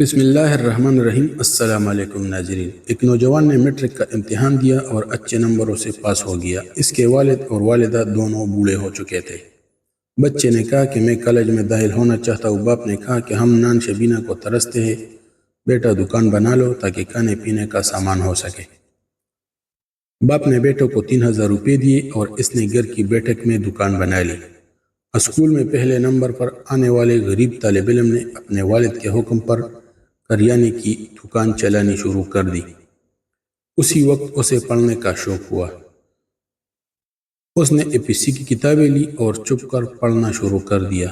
بسم اللہ الرحمن الرحیم۔ السلام علیکم ناظرین۔ ایک نوجوان نے میٹرک کا امتحان دیا اور اچھے نمبروں سے پاس ہو گیا۔ اس کے والد اور والدہ دونوں بوڑھے ہو چکے تھے۔ بچے نے کہا کہ میں کالج میں داخل ہونا چاہتا ہوں۔ باپ نے کہا کہ ہم نان شبینہ کو ترستے ہیں، بیٹا دکان بنا لو تاکہ کھانے پینے کا سامان ہو سکے۔ باپ نے بیٹوں کو 3000 روپے دیے اور اس نے گھر کی بیٹھک میں دکان بنا لی۔ اسکول میں پہلے نمبر پر آنے والے غریب طالب علم نے اپنے والد کے حکم پر کریانے کی دکان چلانی شروع کر دی۔ اسی وقت اسے پڑھنے کا شوق ہوا۔ اس نے APSC کی کتابیں لی اور چھپ کر پڑھنا شروع کر دیا،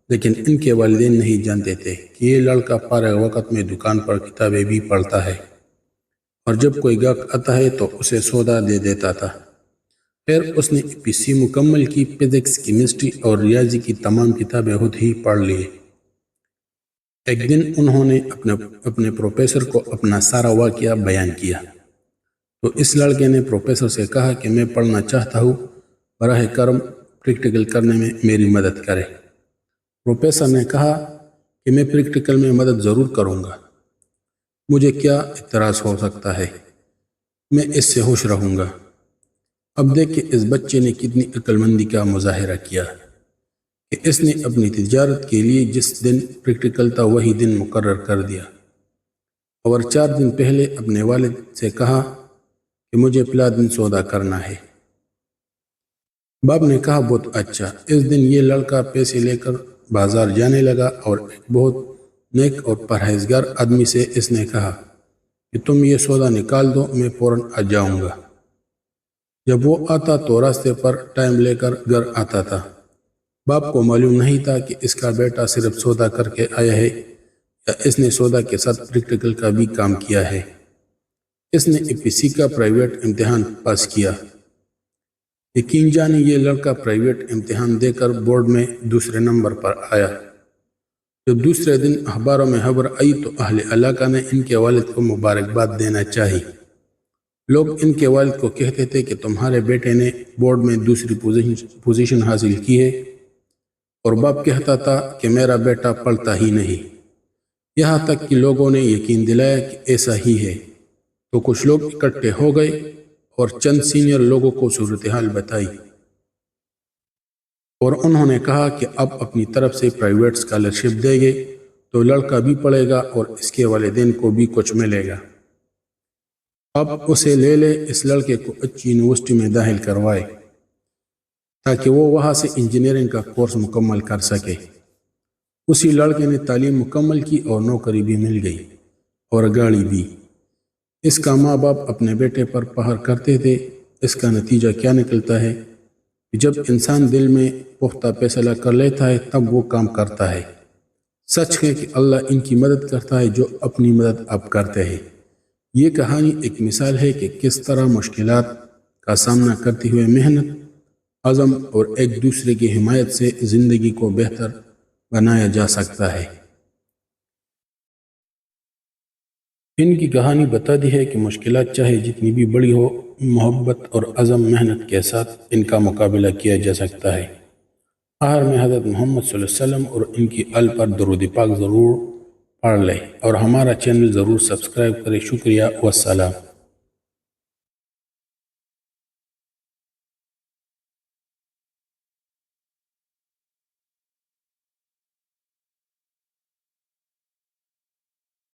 لیکن ان کے والدین نہیں جانتے تھے کہ یہ لڑکا فارغ وقت میں دکان پر کتابیں بھی پڑھتا ہے، اور جب کوئی گاہک آتا ہے تو اسے سودا دے دیتا تھا۔ پھر اس نے APSC مکمل کی، فزکس، کیمسٹری اور ریاضی کی تمام کتابیں خود ہی پڑھ لی۔ ایک دن انہوں نے اپنے پروفیسر کو اپنا سارا واقعہ بیان کیا تو اس لڑکے نے پروفیسر سے کہا کہ میں پڑھنا چاہتا ہوں، براہ کرم پریکٹیکل کرنے میں میری مدد کرے۔ پروفیسر نے کہا کہ میں پریکٹیکل میں مدد ضرور کروں گا، مجھے کیا اعتراض ہو سکتا ہے، میں اس سے خوش رہوں گا۔ اب دیکھیں اس بچے نے کتنی عقل مندی کا مظاہرہ کیا کہ اس نے اپنی تجارت کے لیے جس دن پریکٹیکل تھا وہی دن مقرر کر دیا، اور 4 دن پہلے اپنے والد سے کہا کہ مجھے فلاں دن سودا کرنا ہے۔ باپ نے کہا بہت اچھا۔ اس دن یہ لڑکا پیسے لے کر بازار جانے لگا اور ایک بہت نیک اور پرہیزگار آدمی سے اس نے کہا کہ تم یہ سودا نکال دو، میں فوراً آ جاؤں گا۔ جب وہ آتا تو راستے پر ٹائم لے کر گھر آتا تھا۔ باپ کو معلوم نہیں تھا کہ اس کا بیٹا صرف سودا کر کے آیا ہے یا اس نے سودا کے ساتھ پریکٹیکل کا بھی کام کیا ہے۔ اس نے APSC کا پرائیویٹ امتحان پاس کیا۔ یقین جانے یہ لڑکا پرائیویٹ امتحان دے کر بورڈ میں دوسرے نمبر پر آیا۔ جب دوسرے دن اخباروں میں خبر آئی تو اہل علاقہ نے ان کے والد کو مبارکباد دینا چاہی۔ لوگ ان کے والد کو کہتے تھے کہ تمہارے بیٹے نے بورڈ میں دوسری پوزیشن حاصل کی ہے، اور باپ کہتا تھا کہ میرا بیٹا پڑھتا ہی نہیں۔ یہاں تک کہ لوگوں نے یقین دلایا کہ ایسا ہی ہے تو کچھ لوگ اکٹھے ہو گئے اور چند سینئر لوگوں کو صورتحال بتائی، اور انہوں نے کہا کہ اب اپنی طرف سے پرائیویٹ اسکالرشپ دیں گے تو لڑکا بھی پڑھے گا اور اس کے والدین کو بھی کچھ ملے گا۔ اب اسے لے لے، اس لڑکے کو اچھی یونیورسٹی میں داخل کروائے تاکہ وہ وہاں سے انجینئرنگ کا کورس مکمل کر سکے۔ اسی لڑکے نے تعلیم مکمل کی اور نوکری بھی مل گئی اور گاڑی بھی۔ اس کا ماں باپ اپنے بیٹے پر فخر کرتے تھے۔ اس کا نتیجہ کیا نکلتا ہے کہ جب انسان دل میں پختہ فیصلہ کر لیتا ہے تب وہ کام کرتا ہے۔ سچ ہے کہ اللہ ان کی مدد کرتا ہے جو اپنی مدد آپ کرتے ہیں۔ یہ کہانی ایک مثال ہے کہ کس طرح مشکلات کا سامنا کرتے ہوئے محنت، عزم اور ایک دوسرے کی حمایت سے زندگی کو بہتر بنایا جا سکتا ہے۔ ان کی کہانی بتاتی ہے کہ مشکلات چاہے جتنی بھی بڑی ہو، محبت اور عزم محنت کے ساتھ ان کا مقابلہ کیا جا سکتا ہے۔ آخر میں حضرت محمد صلی اللہ علیہ وسلم اور ان کی آل پر درود پاک ضرور پڑھ لیں اور ہمارا چینل ضرور سبسکرائب کریں۔ شکریہ، والسلام۔